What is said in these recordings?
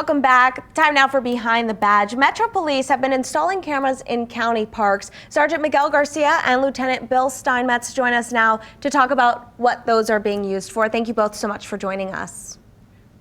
Welcome back. Time now for Behind the Badge. Metro Police have been installing cameras in county parks. Sergeant Miguel Garcia and Lieutenant Bill Steinmetz join us now to talk about what those are being used for. Thank you both so much for joining us.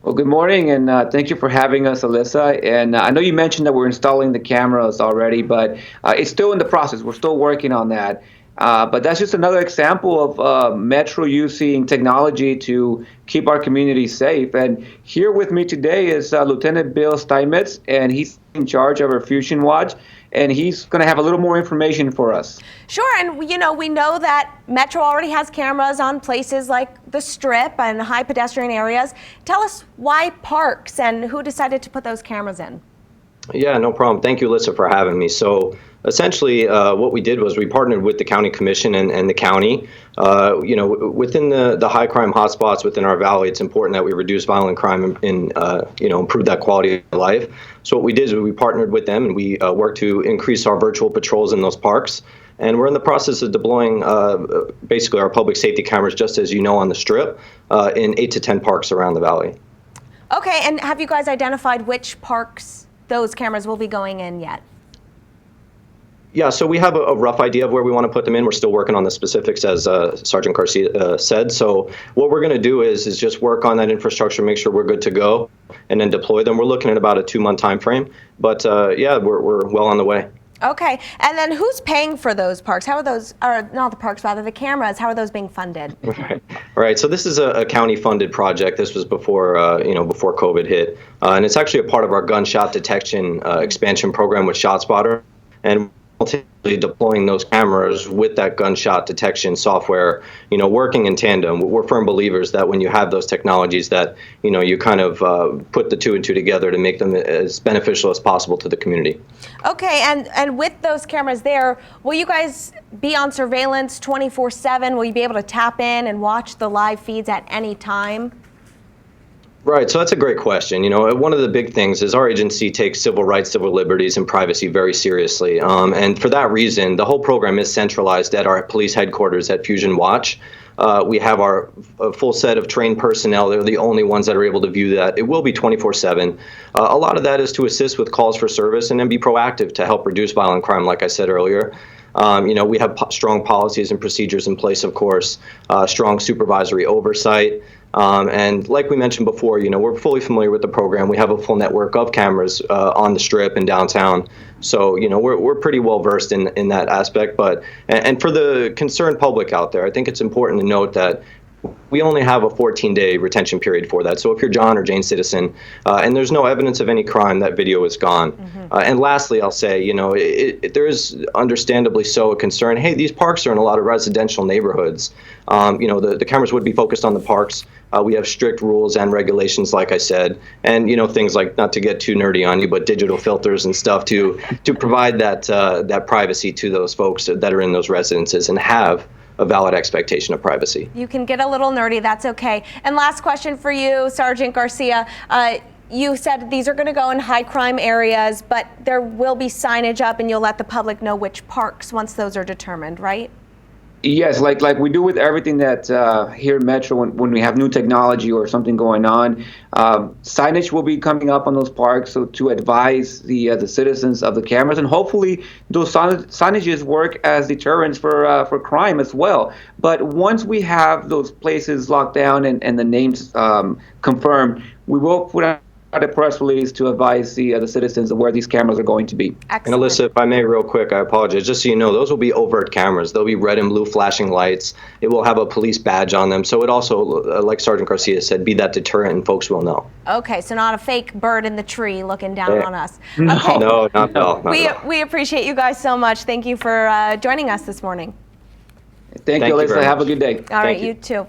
Well, good morning, and thank you for having us, Alyssa. And I know you mentioned that we're installing the cameras already, but it's still in the process. We're still working on that. But that's just another example of Metro using technology to keep our community safe. And here with me today is Lieutenant Bill Steinmetz, and he's in charge of our Fusion Watch, and he's going to have a little more information for us. Sure, and we know that Metro already has cameras on places like the Strip and high pedestrian areas. Tell us why parks and who decided to put those cameras in. Yeah, no problem. Thank you, Alyssa, for having me. So essentially, what we did was we partnered with the county commission and the county. Within the high crime hotspots within our valley, it's important that we reduce violent crime and improve that quality of life. So what we did is we partnered with them and we worked to increase our virtual patrols in those parks. And we're in the process of deploying basically our public safety cameras, just as you know, on the Strip, in 8 to 10 parks around the valley. Okay, and have you guys identified which parks those cameras will be going in yet? Yeah, so we have a rough idea of where we want to put them in. We're still working on the specifics, as Sergeant Garcia said. So what we're going to do is just work on that infrastructure, make sure we're good to go, and then deploy them. We're looking at about a 2-month time frame, but yeah, we're well on the way. Okay, and then who's paying for those parks? How are those, or not the parks, rather the cameras? How are those being funded? Right. So this is a county-funded project. This was before before COVID hit, and it's actually a part of our gunshot detection expansion program with ShotSpotter, and ultimately deploying those cameras with that gunshot detection software, working in tandem. We're firm believers that when you have those technologies that, you kind of put the two and two together to make them as beneficial as possible to the community. Okay, and with those cameras there, will you guys be on surveillance 24/7? Will you be able to tap in and watch the live feeds at any time? Right, so that's a great question. One of the big things is our agency takes civil rights, civil liberties, and privacy very seriously. And for that reason, the whole program is centralized at our police headquarters at Fusion Watch. We have our full set of trained personnel. They're the only ones that are able to view that. It will be 24/7. A lot of that is to assist with calls for service and then be proactive to help reduce violent crime, like I said earlier. We have strong policies and procedures in place, of course, strong supervisory oversight. And like we mentioned before, we're fully familiar with the program. We have a full network of cameras on the Strip and downtown. So, we're pretty well versed in that aspect. But and for the concerned public out there, I think it's important to note that we only have a 14-day retention period for that. So if you're John or Jane Citizen and there's no evidence of any crime, that video is gone. And lastly, I'll say, there is understandably so a concern. Hey, these parks are in a lot of residential neighborhoods. The cameras would be focused on the parks. We have strict rules and regulations, like I said, and things like, not to get too nerdy on you, but digital filters and stuff to provide that privacy to those folks that are in those residences and have a valid expectation of privacy. You can get a little nerdy, that's okay. And last question for you, Sergeant Garcia. You said these are going to go in high crime areas, but there will be signage up and you'll let the public know which parks once those are determined, right? Yes, like we do with everything that here at Metro, when we have new technology or something going on, signage will be coming up on those parks so to advise the citizens of the cameras, and hopefully those signages work as deterrents for crime as well. But once we have those places locked down and the names confirmed, we will put out a press release to advise the citizens of where these cameras are going to be. Excellent. And Alyssa, if I may, real quick, I apologize. Just so you know, those will be overt cameras. They'll be red and blue flashing lights. It will have a police badge on them. So it also, like Sergeant Garcia said, be that deterrent and folks will know. Okay, so not a fake bird in the tree looking down on us. No. Okay. No, not at all. We appreciate you guys so much. Thank you for joining us this morning. Thank you, Alyssa. Have a good day. All right, you too.